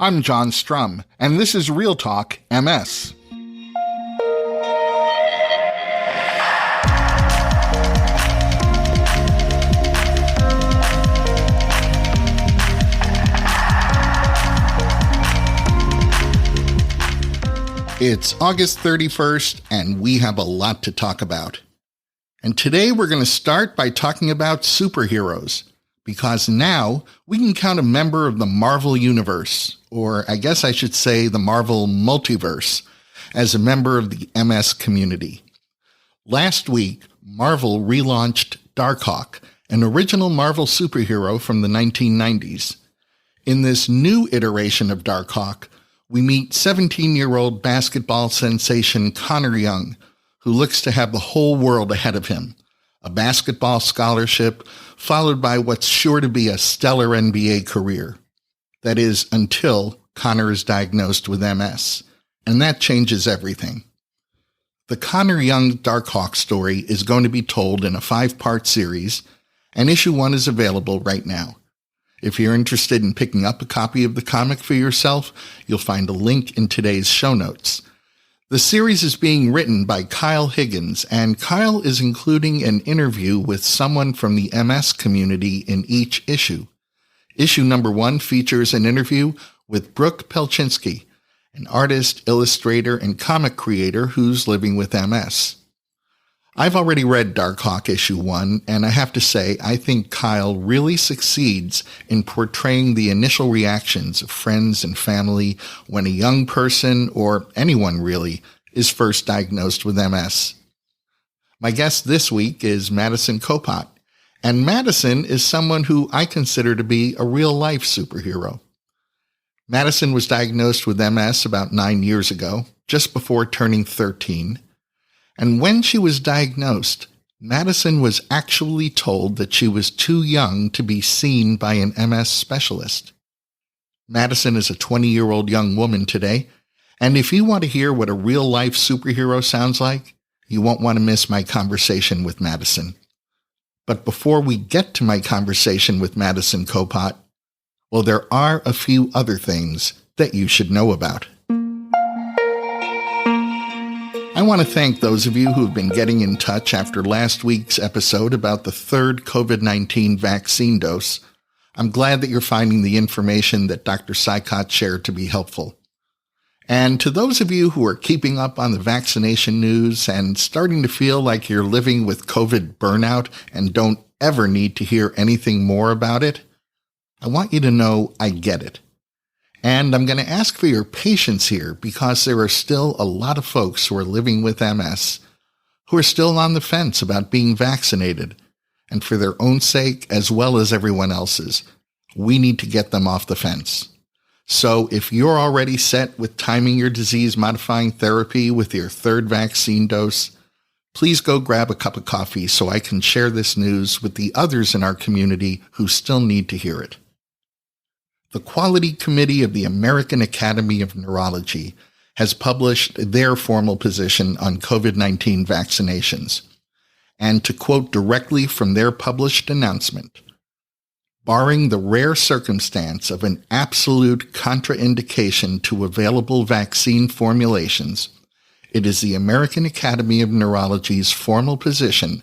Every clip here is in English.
I'm John Strum, and this is Real Talk MS. It's August 31st, and we have a lot to talk about. And today we're going to start by talking about superheroes, because now we can count a member of the Marvel Universe, or I guess I should say the Marvel Multiverse, as a member of the MS community. Last week, Marvel relaunched Darkhawk, an original Marvel superhero from the 1990s. In this new iteration of Darkhawk, we meet 17-year-old basketball sensation Connor Young, who looks to have the whole world ahead of him. A basketball scholarship, followed by what's sure to be a stellar NBA career. That is, until Connor is diagnosed with MS. And that changes everything. The Connor Young Darkhawk story is going to be told in a 5-part series, and issue 1 is available right now. If you're interested in picking up a copy of the comic for yourself, you'll find a link in today's show notes. The series is being written by Kyle Higgins, and Kyle is including an interview with someone from the MS community in each issue. Issue number 1 features an interview with Brooke Pelczynski, an artist, illustrator, and comic creator who's living with MS. I've already read Darkhawk issue 1, and I have to say I think Kyle really succeeds in portraying the initial reactions of friends and family when a young person, or anyone really, is first diagnosed with MS. My guest this week is Madison Copot, and Madison is someone who I consider to be a real-life superhero. Madison was diagnosed with MS about 9 years ago, just before turning 13. And when she was diagnosed, Madison was actually told that she was too young to be seen by an MS specialist. Madison is a 20-year-old young woman today, and if you want to hear what a real-life superhero sounds like, you won't want to miss my conversation with Madison. But before we get to my conversation with Madison Copot, well, there are a few other things that you should know about. I want to thank those of you who have been getting in touch after last week's episode about the third COVID-19 vaccine dose. I'm glad that you're finding the information that Dr. Copot shared to be helpful. And to those of you who are keeping up on the vaccination news and starting to feel like you're living with COVID burnout and don't ever need to hear anything more about it, I want you to know I get it. And I'm going to ask for your patience here because there are still a lot of folks who are living with MS who are still on the fence about being vaccinated. And for their own sake, as well as everyone else's, we need to get them off the fence. So if you're already set with timing your disease-modifying therapy with your third vaccine dose, please go grab a cup of coffee so I can share this news with the others in our community who still need to hear it. The Quality Committee of the American Academy of Neurology has published their formal position on COVID-19 vaccinations. And to quote directly from their published announcement, barring the rare circumstance of an absolute contraindication to available vaccine formulations, it is the American Academy of Neurology's formal position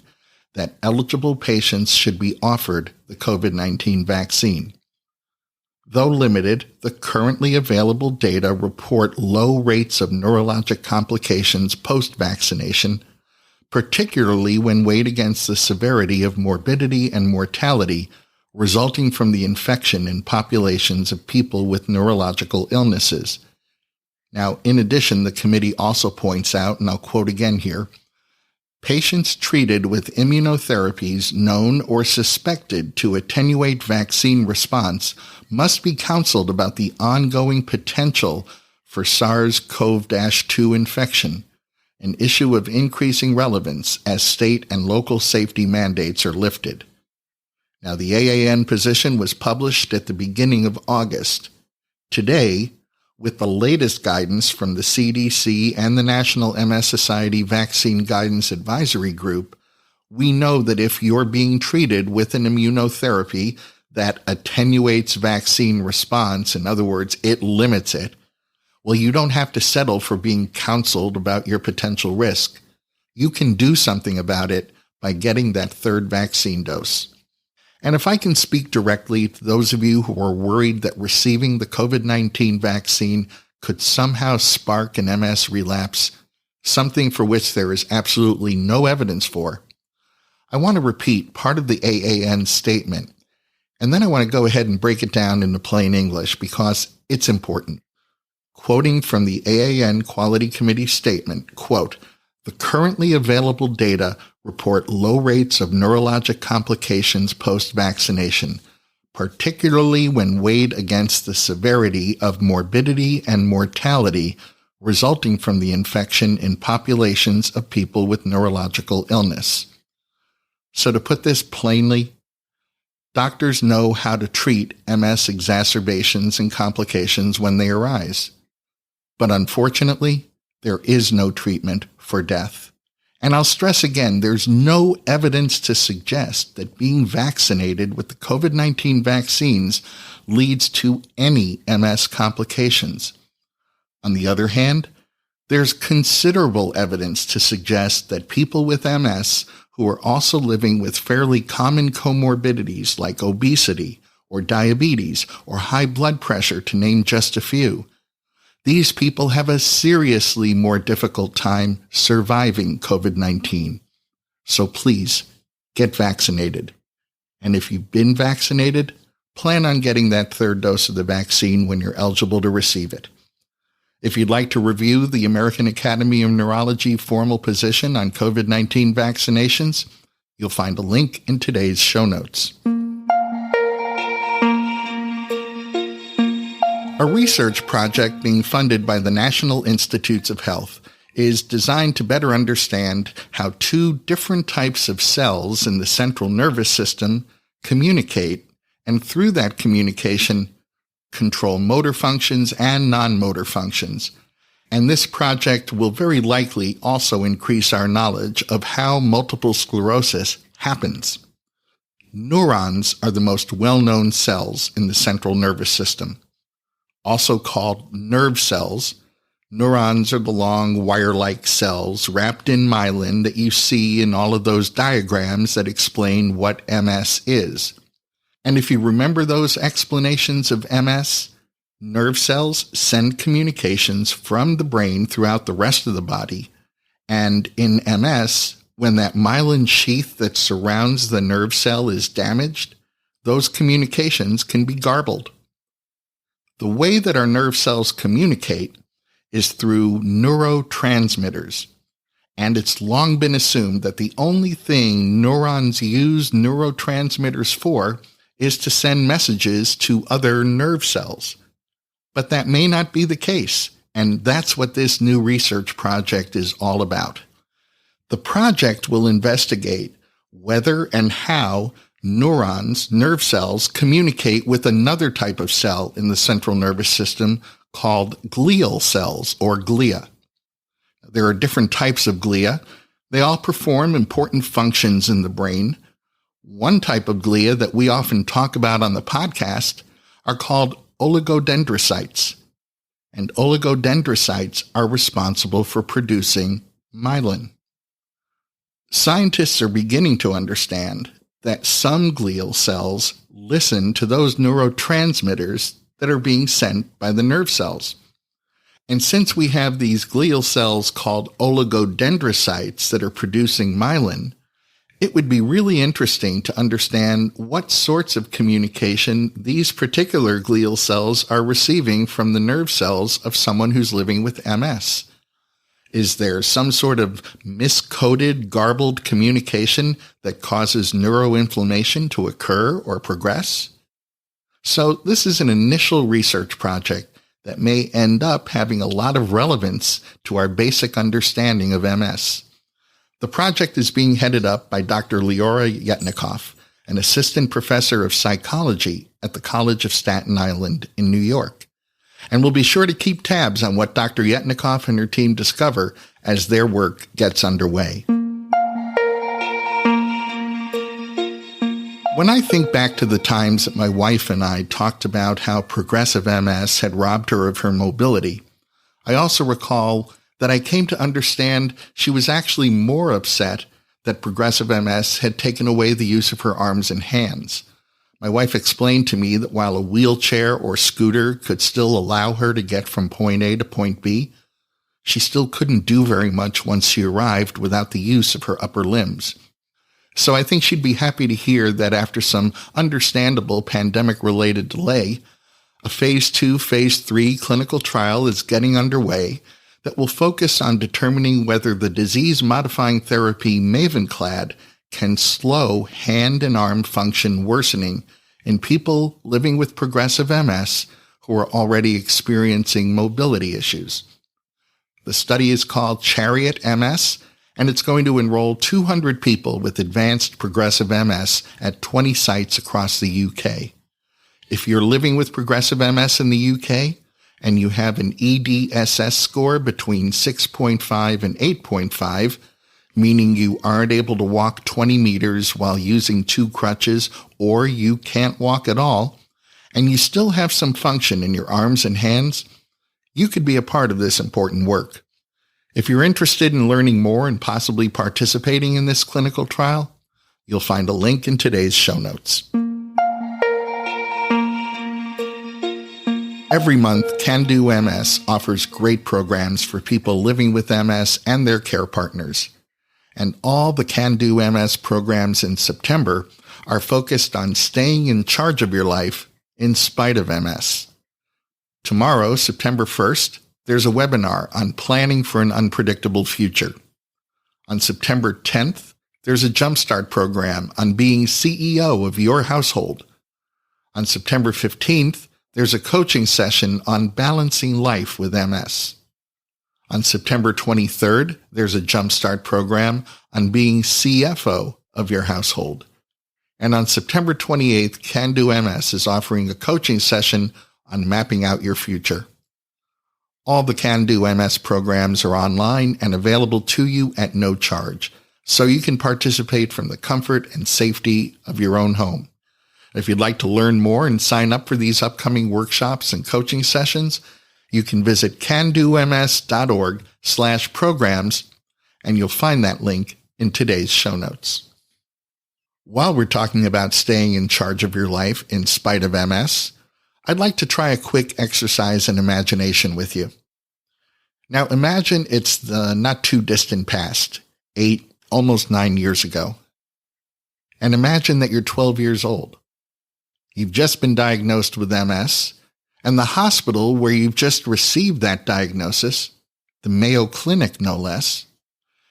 that eligible patients should be offered the COVID-19 vaccine. Though limited, the currently available data report low rates of neurologic complications post-vaccination, particularly when weighed against the severity of morbidity and mortality resulting from the infection in populations of people with neurological illnesses. Now, in addition, the committee also points out, and I'll quote again here, patients treated with immunotherapies known or suspected to attenuate vaccine response must be counseled about the ongoing potential for SARS-CoV-2 infection, an issue of increasing relevance as state and local safety mandates are lifted. Now, the AAN position was published at the beginning of August. Today, with the latest guidance from the CDC and the National MS Society Vaccine Guidance Advisory Group, we know that if you're being treated with an immunotherapy that attenuates vaccine response, in other words, it limits it, well, you don't have to settle for being counseled about your potential risk. You can do something about it by getting that third vaccine dose. And if I can speak directly to those of you who are worried that receiving the COVID-19 vaccine could somehow spark an MS relapse, something for which there is absolutely no evidence for, I want to repeat part of the AAN statement, and then I want to go ahead and break it down into plain English because it's important. Quoting from the AAN Quality Committee statement, quote, "The currently available data report low rates of neurologic complications post-vaccination, particularly when weighed against the severity of morbidity and mortality resulting from the infection in populations of people with neurological illness." So to put this plainly, doctors know how to treat MS exacerbations and complications when they arise. But unfortunately, there is no treatment for death. And I'll stress again, there's no evidence to suggest that being vaccinated with the COVID-19 vaccines leads to any MS complications. On the other hand, there's considerable evidence to suggest that people with MS who are also living with fairly common comorbidities like obesity or diabetes or high blood pressure, to name just a few, these people have a seriously more difficult time surviving COVID-19. So please, get vaccinated. And if you've been vaccinated, plan on getting that third dose of the vaccine when you're eligible to receive it. If you'd like to review the American Academy of Neurology formal position on COVID-19 vaccinations, you'll find a link in today's show notes. A research project being funded by the National Institutes of Health is designed to better understand how two different types of cells in the central nervous system communicate, and through that communication, control motor functions and non-motor functions. And this project will very likely also increase our knowledge of how multiple sclerosis happens. Neurons are the most well-known cells in the central nervous system. Also called nerve cells, neurons are the long wire-like cells wrapped in myelin that you see in all of those diagrams that explain what MS is. And if you remember those explanations of MS, nerve cells send communications from the brain throughout the rest of the body. And in MS, when that myelin sheath that surrounds the nerve cell is damaged, those communications can be garbled. The way that our nerve cells communicate is through neurotransmitters. And it's long been assumed that the only thing neurons use neurotransmitters for is to send messages to other nerve cells. But that may not be the case, and that's what this new research project is all about. The project will investigate whether and how neurons, nerve cells, communicate with another type of cell in the central nervous system called glial cells, or glia. There are different types of glia. They all perform important functions in the brain. One type of glia that we often talk about on the podcast are called oligodendrocytes. And oligodendrocytes are responsible for producing myelin. Scientists are beginning to understand that some glial cells listen to those neurotransmitters that are being sent by the nerve cells. And since we have these glial cells called oligodendrocytes that are producing myelin, it would be really interesting to understand what sorts of communication these particular glial cells are receiving from the nerve cells of someone who's living with MS. Is there some sort of miscoded, garbled communication that causes neuroinflammation to occur or progress? So this is an initial research project that may end up having a lot of relevance to our basic understanding of MS. The project is being headed up by Dr. Leora Yetnikoff, an assistant professor of psychology at the College of Staten Island in New York. And we'll be sure to keep tabs on what Dr. Yetnikoff and her team discover as their work gets underway. When I think back to the times that my wife and I talked about how progressive MS had robbed her of her mobility, I also recall that I came to understand she was actually more upset that progressive MS had taken away the use of her arms and hands. My wife explained to me that while a wheelchair or scooter could still allow her to get from point A to point B, she still couldn't do very much once she arrived without the use of her upper limbs. So I think she'd be happy to hear that after some understandable pandemic-related delay, a Phase 2, Phase 3 clinical trial is getting underway that will focus on determining whether the disease-modifying therapy Mavenclad can slow hand and arm function worsening in people living with progressive MS who are already experiencing mobility issues. The study is called Chariot MS, and it's going to enroll 200 people with advanced progressive MS at 20 sites across the UK. If you're living with progressive MS in the UK and you have an EDSS score between 6.5 and 8.5, meaning you aren't able to walk 20 meters while using 2 crutches, or you can't walk at all, and you still have some function in your arms and hands, you could be a part of this important work. If you're interested in learning more and possibly participating in this clinical trial, you'll find a link in today's show notes. Every month, Can Do MS offers great programs for people living with MS and their care partners. And all the Can Do MS programs in September are focused on staying in charge of your life in spite of MS. Tomorrow, September 1st, there's a webinar on planning for an unpredictable future. On September 10th, there's a Jumpstart program on being CEO of your household. On September 15th, there's a coaching session on balancing life with MS. On September 23rd, there's a Jumpstart program on being CFO of your household. And on September 28th, Can Do MS is offering a coaching session on mapping out your future. All the Can Do MS programs are online and available to you at no charge, so you can participate from the comfort and safety of your own home. If you'd like to learn more and sign up for these upcoming workshops and coaching sessions, you can visit candoms.org/programs, and you'll find that link in today's show notes. While we're talking about staying in charge of your life in spite of MS, I'd like to try a quick exercise in imagination with you. Now imagine it's the not too distant past, 8, almost 9 years ago. And imagine that you're 12 years old. You've just been diagnosed with MS, and the hospital where you've just received that diagnosis, the Mayo Clinic no less,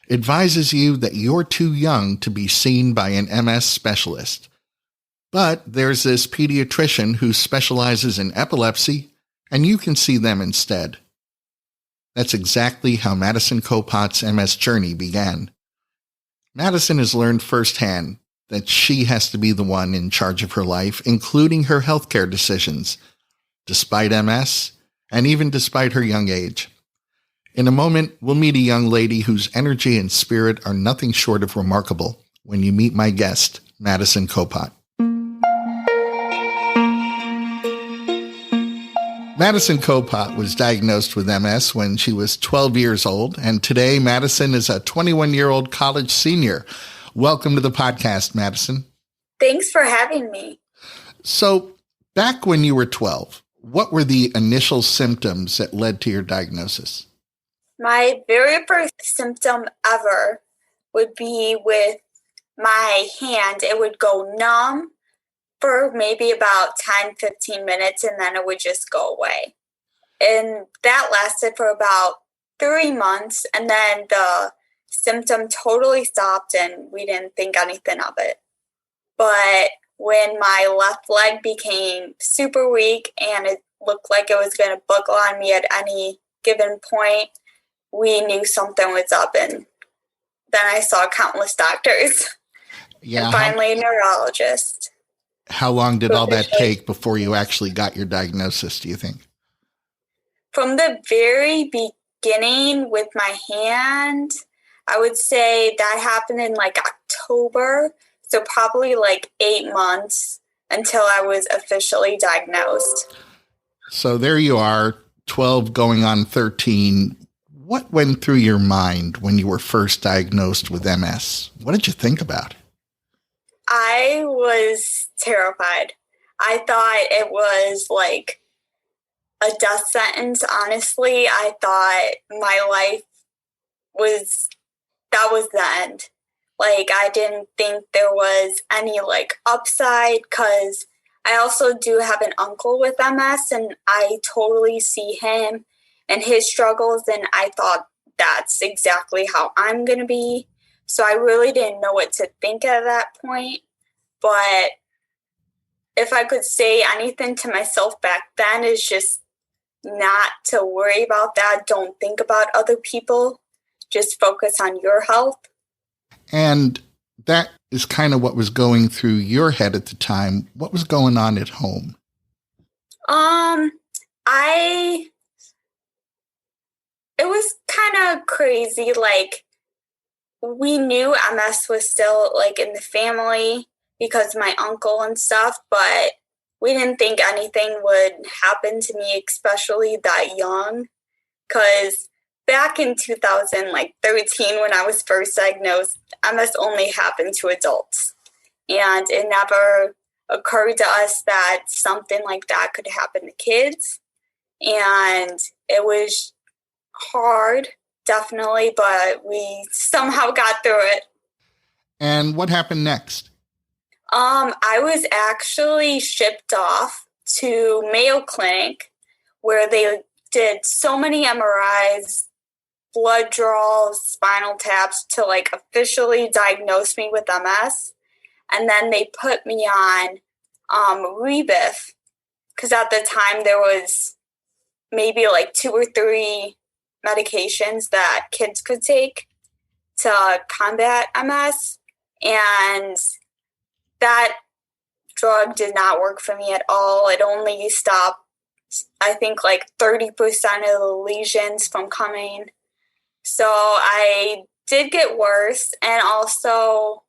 advises you that you're too young to be seen by an MS specialist. But there's this pediatrician who specializes in epilepsy, and you can see them instead. That's exactly how Madison Copot's MS journey began. Madison has learned firsthand that she has to be the one in charge of her life, including her healthcare decisions, despite MS, and even despite her young age. In a moment, we'll meet a young lady whose energy and spirit are nothing short of remarkable when you meet my guest, Madison Copot. Madison Copot was diagnosed with MS when she was 12 years old, and today Madison is a 21-year-old college senior. Welcome to the podcast, Madison. Thanks for having me. So, back when you were 12, what were the initial symptoms that led to your diagnosis? My very first symptom ever would be with my hand. It would go numb for maybe about 10-15 minutes, and then it would just go away. And that lasted for about 3 months, and then the symptom totally stopped, and we didn't think anything of it. But when my left leg became super weak and it looked like it was going to buckle on me at any given point, we knew something was up, and then I saw countless doctors. Yeah, and finally a neurologist. How long did all that take before you actually got your diagnosis, do you think? From the very beginning with my hand, I would say that happened in like October. So probably like 8 months until I was officially diagnosed. So there you are, 12 going on 13. What went through your mind when you were first diagnosed with MS? What did you think about? I was terrified. I thought it was like a death sentence, honestly. I thought my life that was the end. Like, I didn't think there was any like upside, because I also do have an uncle with MS, and I totally see him and his struggles, and I thought that's exactly how I'm going to be. So I really didn't know what to think at that point. But if I could say anything to myself back then, is just not to worry about that. Don't think about other people. Just focus on your health. And that is kind of what was going through your head at the time. What was going on at home? It was kind of crazy. Like, we knew MS was still like in the family because my uncle and stuff, but we didn't think anything would happen to me, especially that young. Because back in 2013, when I was first diagnosed, MS only happened to adults. And it never occurred to us that something like that could happen to kids. And it was hard, definitely, but we somehow got through it. And what happened next? I was actually shipped off to Mayo Clinic, where they did so many MRIs, blood draws, spinal taps to like officially diagnose me with MS. And then they put me on Rebif, because at the time there was maybe like 2 or 3 medications that kids could take to combat MS. And that drug did not work for me at all. It only stopped, I think, like 30% of the lesions from coming. So I did get worse. And also,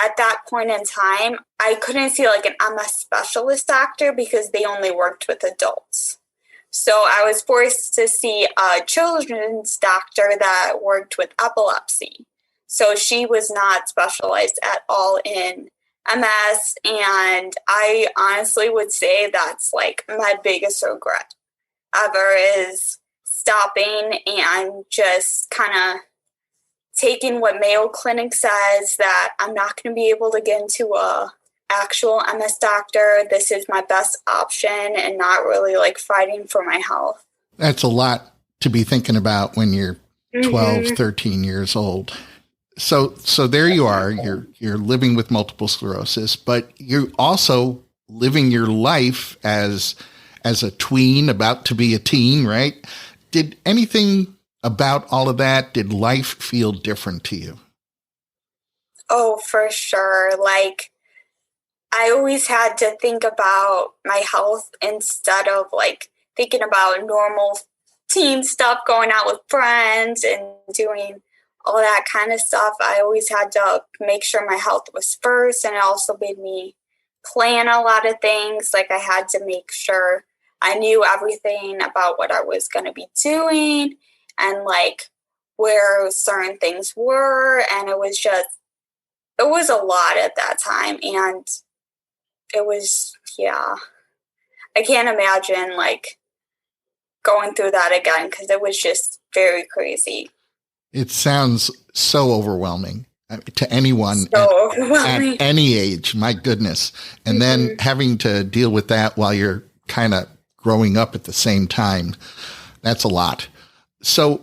at that point in time, I couldn't see like an MS specialist doctor because they only worked with adults. So I was forced to see a children's doctor that worked with epilepsy. So she was not specialized at all in MS. And I honestly would say that's like my biggest regret ever, is stopping and just kind of taking what Mayo Clinic says, that I'm not going to be able to get into a actual MS doctor. This is my best option, and not really like fighting for my health. That's a lot to be thinking about when you're 12, 13 years old. So there you are, you're living with multiple sclerosis, but you're also living your life as a tween, about to be a teen, right? Did anything about all of that, did life feel different to you? Oh, for sure. Like, I always had to think about my health instead of like thinking about normal teen stuff, going out with friends and doing all that kind of stuff. I always had to make sure my health was first, and it also made me plan a lot of things. Like, I had to make sure I knew everything about what I was going to be doing and like where certain things were. And it was a lot at that time. And it was, yeah, I can't imagine like going through that again, because it was just very crazy. It sounds so overwhelming to anyone at any age. My goodness. And then having to deal with that while you're kind of growing up at the same time. That's a lot. So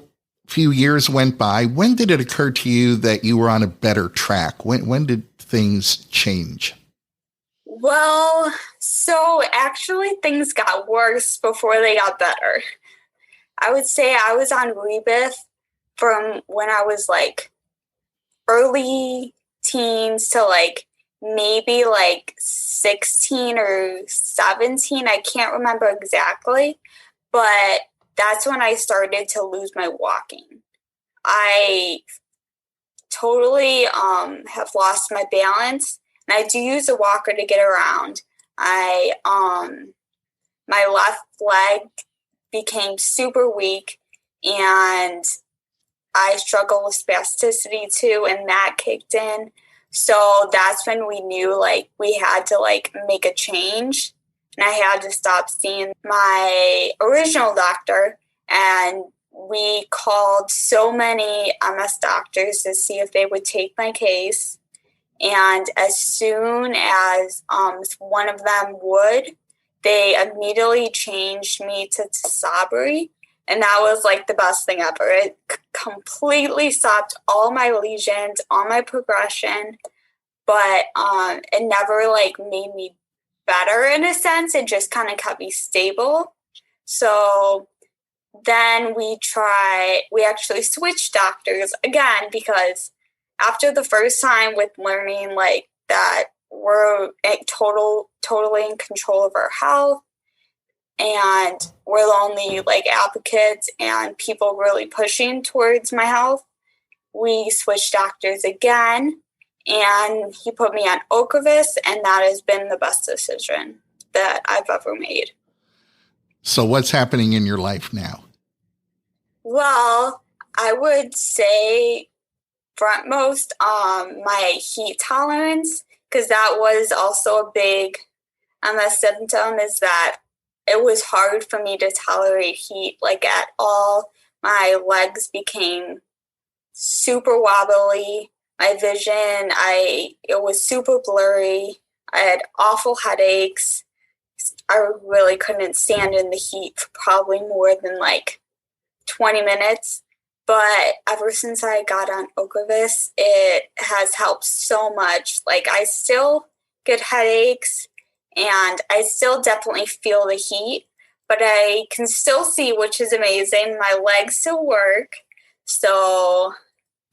a few years went by. When did it occur to you that you were on a better track? When did things change? Well, so actually things got worse before they got better. I would say I was on Rebif from when I was like early teens to like maybe like 16 or 17. I can't remember exactly, but that's when I started to lose my walking. I totally have lost my balance, and I do use a walker to get around. My left leg became super weak, and I struggle with spasticity too, and that kicked in. So that's when we knew like we had to like make a change, and I had to stop seeing my original doctor, and we called so many MS doctors to see if they would take my case. And as soon as one of them would, they immediately changed me to Sabri. And that was like the best thing ever. It completely stopped all my lesions, all my progression, but it never like made me better in a sense. It just kind of kept me stable. So then we actually switched doctors again, because after the first time with learning like that we're totally in control of our health, and we're the only like advocates and people really pushing towards my health, we switched doctors again, and he put me on Ocrevus, and that has been the best decision that I've ever made. So what's happening in your life now? Well, I would say frontmost my heat tolerance, because that was also a big MS symptom, is that it was hard for me to tolerate heat like at all. My legs became super wobbly. My vision, it was super blurry. I had awful headaches. I really couldn't stand in the heat for probably more than like 20 minutes. But ever since I got on Ocrevus, it has helped so much. Like, I still get headaches, and I still definitely feel the heat, but I can still see, which is amazing. My legs still work, so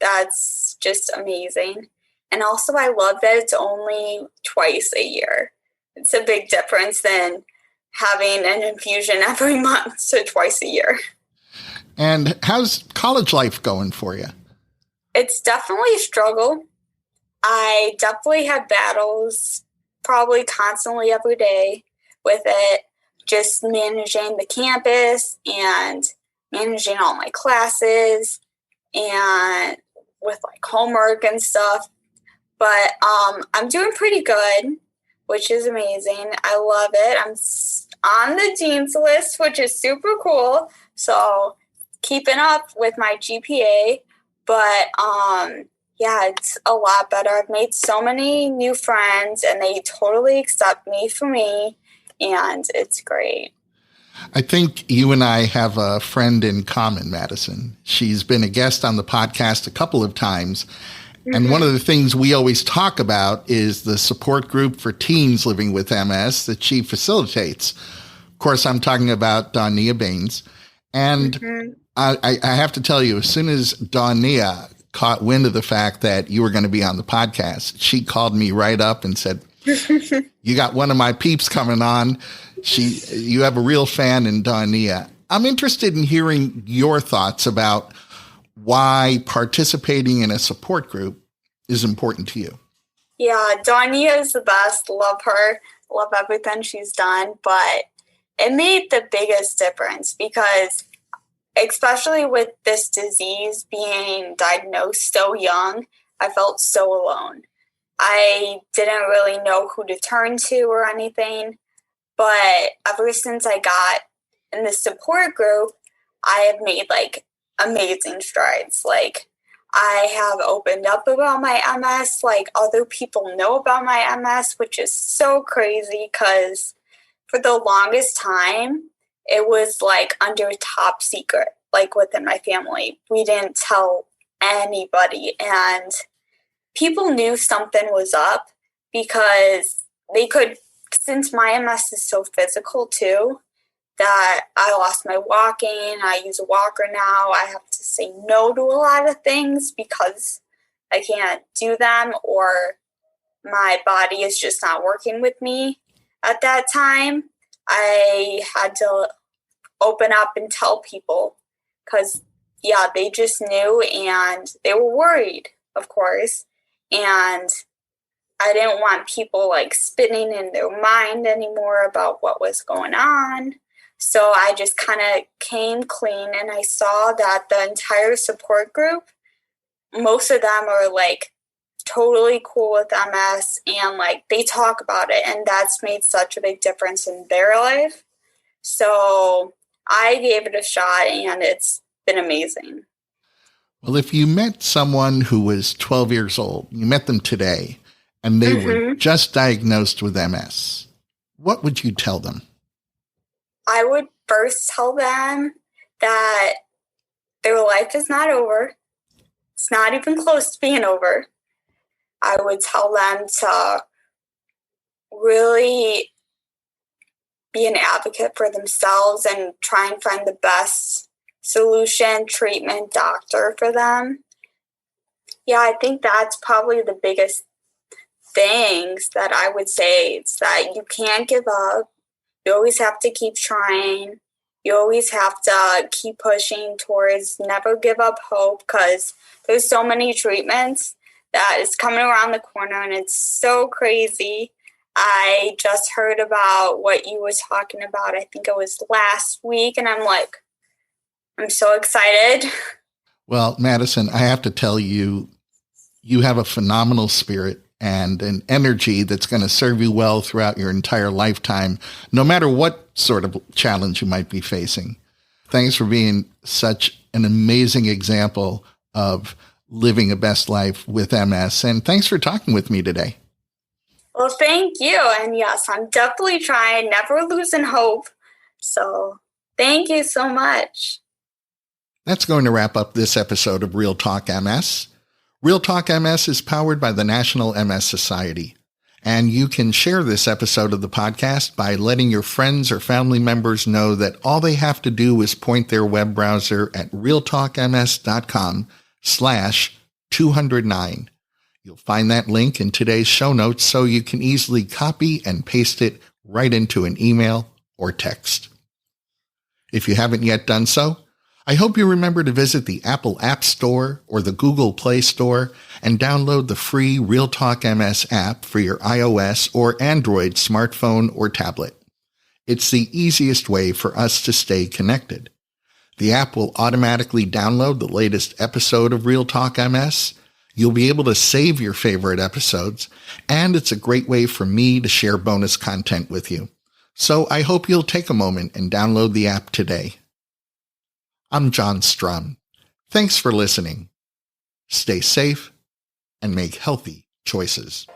that's just amazing. And also, I love that it's only twice a year. It's a big difference than having an infusion every month to twice a year. And how's college life going for you? It's definitely a struggle. I definitely have battles, probably constantly every day with it, just managing the campus and managing all my classes and with like homework and stuff. But I'm doing pretty good, which is amazing. I love it. I'm on the dean's list, which is super cool. So keeping up with my GPA, but yeah, it's a lot better. I've made so many new friends, and they totally accept me for me, and it's great. I think you and I have a friend in common, Madison. She's been a guest on the podcast a couple of times. Mm-hmm. And one of the things we always talk about is the support group for teens living with MS that she facilitates. Of course, I'm talking about Dawnia Baines. And mm-hmm. I have to tell you, as soon as Dawnia caught wind of the fact that you were going to be on the podcast, she called me right up and said, you got one of my peeps coming on. You have a real fan in Dawnia. I'm interested in hearing your thoughts about why participating in a support group is important to you. Yeah, Dawnia is the best. Love her. Love everything she's done. But it made the biggest difference because, especially with this disease being diagnosed so young, I felt so alone. I didn't really know who to turn to or anything. But ever since I got in the support group, I have made like amazing strides. Like, I have opened up about my MS. Like, other people know about my MS, which is so crazy because for the longest time, it was like under top secret, like within my family. We didn't tell anybody, and people knew something was up because they could, since my MS is so physical too, that I lost my walking. I use a walker now. I have to say no to a lot of things because I can't do them, or my body is just not working with me at that time. I had to open up and tell people because, yeah, they just knew and they were worried, of course. And I didn't want people like spinning in their mind anymore about what was going on. So I just kind of came clean, and I saw that the entire support group, most of them are like totally cool with MS, and like they talk about it, and that's made such a big difference in their life. So I gave it a shot, and it's been amazing. Well, if you met someone who was 12 years old, you met them today, and they were just diagnosed with MS, what would you tell them? I would first tell them that their life is not over. It's not even close to being over. I would tell them to really be an advocate for themselves and try and find the best solution, treatment, doctor for them. Yeah, I think that's probably the biggest things that I would say. It's that you can't give up. You always have to keep trying. You always have to keep pushing towards never give up hope, because there's so many treatments that is coming around the corner, and it's so crazy. I just heard about what you was talking about. I think it was last week, and I'm so excited. Well, Madison, I have to tell you, you have a phenomenal spirit and an energy that's going to serve you well throughout your entire lifetime, no matter what sort of challenge you might be facing. Thanks for being such an amazing example of living a best life with MS. And thanks for talking with me today. Well, thank you. And yes, I'm definitely trying, never losing hope. So thank you so much. That's going to wrap up this episode of Real Talk MS. Real Talk MS is powered by the National MS Society. And you can share this episode of the podcast by letting your friends or family members know that all they have to do is point their web browser at realtalkms.com/209. You'll find that link in today's show notes so you can easily copy and paste it right into an email or text. If you haven't yet done so, I hope you remember to visit the Apple App Store or the Google Play Store and download the free Real Talk MS app for your iOS or Android smartphone or tablet. It's the easiest way for us to stay connected. The app will automatically download the latest episode of Real Talk MS. You'll be able to save your favorite episodes, and it's a great way for me to share bonus content with you. So I hope you'll take a moment and download the app today. I'm John Strum. Thanks for listening. Stay safe and make healthy choices.